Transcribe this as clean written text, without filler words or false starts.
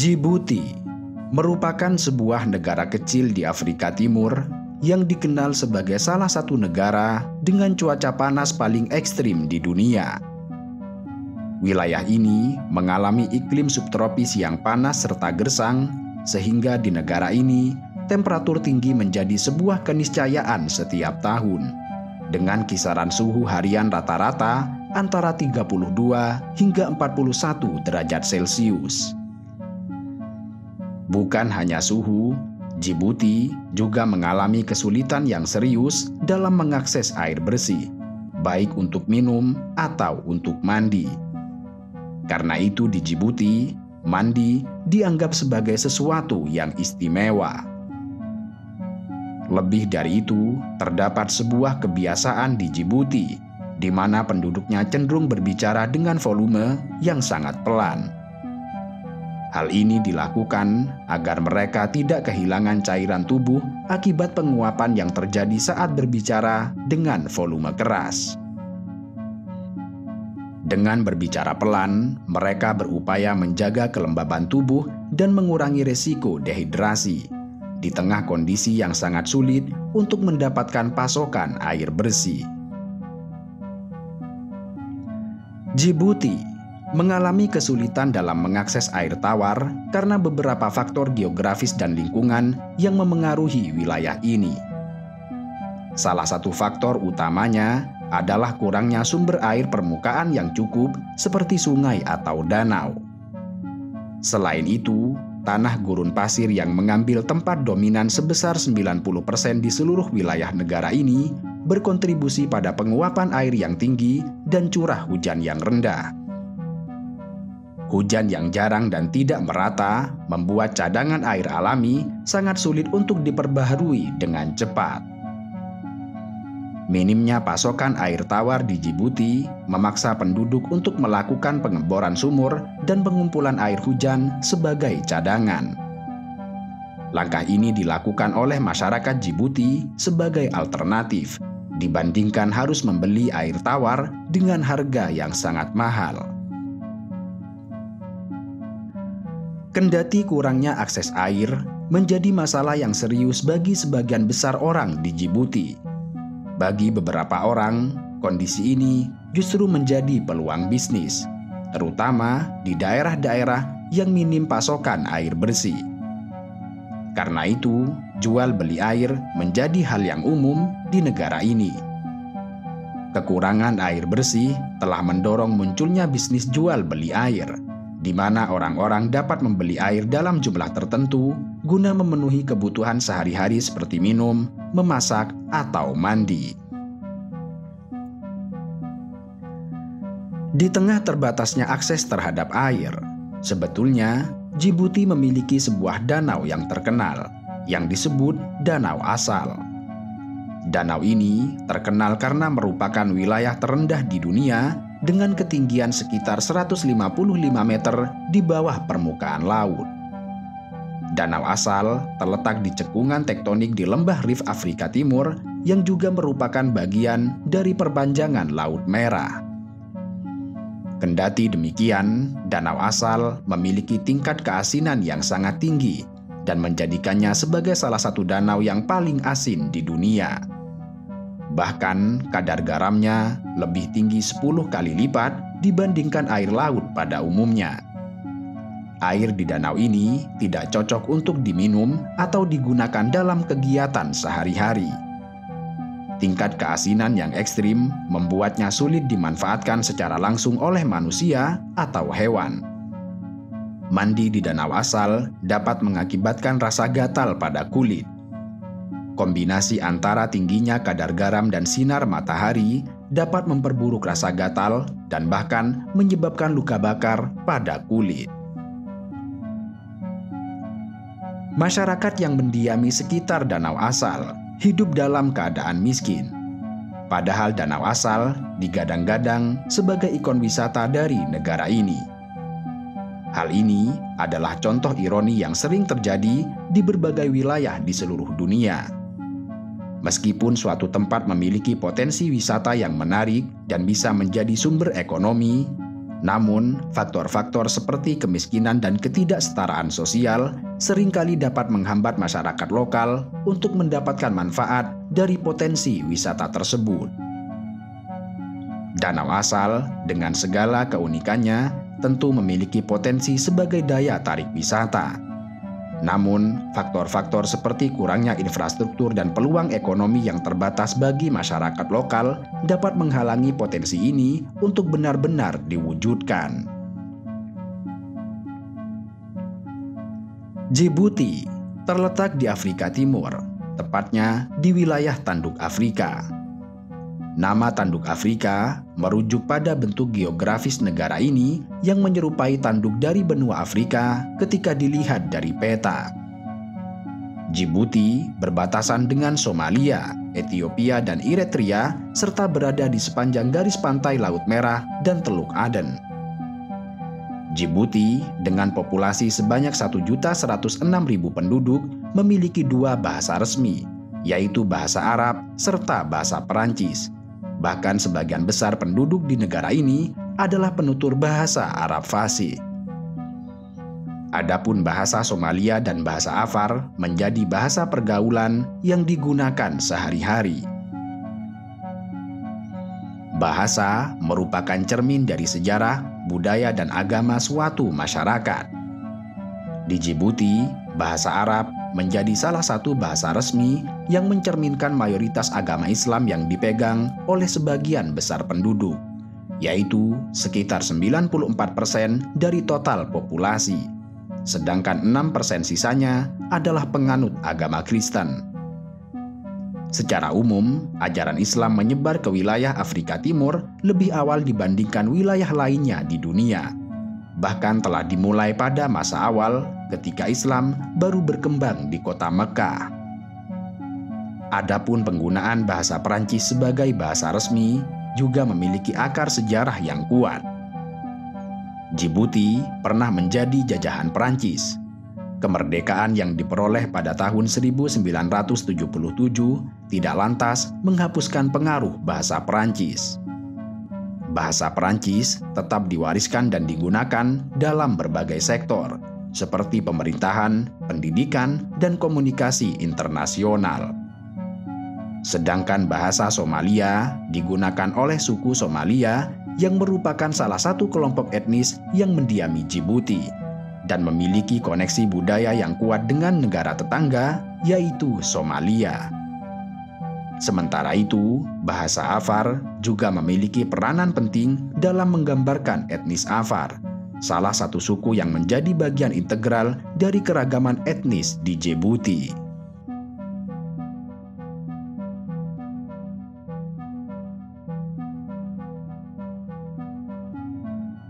Djibouti merupakan sebuah negara kecil di Afrika Timur yang dikenal sebagai salah satu negara dengan cuaca panas paling ekstrim di dunia. Wilayah ini mengalami iklim subtropis yang panas serta gersang, sehingga di negara ini temperatur tinggi menjadi sebuah keniscayaan setiap tahun, dengan kisaran suhu harian rata-rata antara 32 hingga 41 derajat Celcius. Bukan hanya suhu, Djibouti juga mengalami kesulitan yang serius dalam mengakses air bersih, baik untuk minum atau untuk mandi. Karena itu di Djibouti, mandi dianggap sebagai sesuatu yang istimewa. Lebih dari itu, terdapat sebuah kebiasaan di Djibouti, di mana penduduknya cenderung berbicara dengan volume yang sangat pelan. Hal ini dilakukan agar mereka tidak kehilangan cairan tubuh akibat penguapan yang terjadi saat berbicara dengan volume keras. Dengan berbicara pelan, mereka berupaya menjaga kelembaban tubuh dan mengurangi risiko dehidrasi di tengah kondisi yang sangat sulit untuk mendapatkan pasokan air bersih. Djibouti mengalami kesulitan dalam mengakses air tawar karena beberapa faktor geografis dan lingkungan yang memengaruhi wilayah ini. Salah satu faktor utamanya adalah kurangnya sumber air permukaan yang cukup seperti sungai atau danau. Selain itu, tanah gurun pasir yang mengambil tempat dominan sebesar 90% di seluruh wilayah negara ini berkontribusi pada penguapan air yang tinggi dan curah hujan yang rendah. Hujan yang jarang dan tidak merata membuat cadangan air alami sangat sulit untuk diperbaharui dengan cepat. Minimnya pasokan air tawar di Djibouti memaksa penduduk untuk melakukan pengeboran sumur dan pengumpulan air hujan sebagai cadangan. Langkah ini dilakukan oleh masyarakat Djibouti sebagai alternatif dibandingkan harus membeli air tawar dengan harga yang sangat mahal. Kendati kurangnya akses air menjadi masalah yang serius bagi sebagian besar orang di Djibouti. Bagi beberapa orang, kondisi ini justru menjadi peluang bisnis, terutama di daerah-daerah yang minim pasokan air bersih. Karena itu, jual beli air menjadi hal yang umum di negara ini. Kekurangan air bersih telah mendorong munculnya bisnis jual beli air, di mana orang-orang dapat membeli air dalam jumlah tertentu guna memenuhi kebutuhan sehari-hari seperti minum, memasak, atau mandi. Di tengah terbatasnya akses terhadap air, sebetulnya Djibouti memiliki sebuah danau yang terkenal, yang disebut Danau Asal. Danau ini terkenal karena merupakan wilayah terendah di dunia dengan ketinggian sekitar 155 meter di bawah permukaan laut. Danau Asal terletak di cekungan tektonik di lembah Rif Afrika Timur yang juga merupakan bagian dari perpanjangan Laut Merah. Kendati demikian, Danau Asal memiliki tingkat keasinan yang sangat tinggi dan menjadikannya sebagai salah satu danau yang paling asin di dunia. Bahkan kadar garamnya lebih tinggi 10 kali lipat dibandingkan air laut pada umumnya. Air di danau ini tidak cocok untuk diminum atau digunakan dalam kegiatan sehari-hari. Tingkat keasinan yang ekstrim membuatnya sulit dimanfaatkan secara langsung oleh manusia atau hewan. Mandi di Danau Asal dapat mengakibatkan rasa gatal pada kulit. Kombinasi antara tingginya kadar garam dan sinar matahari dapat memperburuk rasa gatal dan bahkan menyebabkan luka bakar pada kulit. Masyarakat yang mendiami sekitar Danau Asal hidup dalam keadaan miskin. Padahal Danau Asal digadang-gadang sebagai ikon wisata dari negara ini. Hal ini adalah contoh ironi yang sering terjadi di berbagai wilayah di seluruh dunia. Meskipun suatu tempat memiliki potensi wisata yang menarik dan bisa menjadi sumber ekonomi, Namun, faktor-faktor seperti kemiskinan dan ketidaksetaraan sosial seringkali dapat menghambat masyarakat lokal untuk mendapatkan manfaat dari potensi wisata tersebut. Danau Asal dengan segala keunikannya tentu memiliki potensi sebagai daya tarik wisata. Namun, faktor-faktor seperti kurangnya infrastruktur dan peluang ekonomi yang terbatas bagi masyarakat lokal dapat menghalangi potensi ini untuk benar-benar diwujudkan. Djibouti terletak di Afrika Timur, tepatnya di wilayah Tanduk Afrika. Nama Tanduk Afrika merujuk pada bentuk geografis negara ini yang menyerupai tanduk dari benua Afrika ketika dilihat dari peta. Djibouti berbatasan dengan Somalia, Ethiopia, dan Eritrea, serta berada di sepanjang garis pantai Laut Merah dan Teluk Aden. Djibouti dengan populasi sebanyak 1.106.000 penduduk memiliki dua bahasa resmi, yaitu bahasa Arab serta bahasa Perancis. Bahkan sebagian besar penduduk di negara ini adalah penutur bahasa Arab Fasih. Adapun bahasa Somalia dan bahasa Afar menjadi bahasa pergaulan yang digunakan sehari-hari. Bahasa merupakan cermin dari sejarah, budaya, dan agama suatu masyarakat. Di Djibouti, bahasa Arab menjadi salah satu bahasa resmi yang mencerminkan mayoritas agama Islam yang dipegang oleh sebagian besar penduduk, yaitu sekitar 94% dari total populasi, sedangkan 6% sisanya adalah penganut agama Kristen. Secara umum, ajaran Islam menyebar ke wilayah Afrika Timur lebih awal dibandingkan wilayah lainnya di dunia. Bahkan telah dimulai pada masa awal ketika Islam baru berkembang di kota Mekah. Adapun penggunaan bahasa Perancis sebagai bahasa resmi juga memiliki akar sejarah yang kuat. Djibouti pernah menjadi jajahan Perancis. Kemerdekaan yang diperoleh pada tahun 1977 tidak lantas menghapuskan pengaruh bahasa Perancis. Bahasa Perancis tetap diwariskan dan digunakan dalam berbagai sektor, seperti pemerintahan, pendidikan, dan komunikasi internasional. Sedangkan bahasa Somalia digunakan oleh suku Somalia yang merupakan salah satu kelompok etnis yang mendiami Djibouti dan memiliki koneksi budaya yang kuat dengan negara tetangga, yaitu Somalia. Sementara itu, bahasa Afar juga memiliki peranan penting dalam menggambarkan etnis Afar, salah satu suku yang menjadi bagian integral dari keragaman etnis di Djibouti.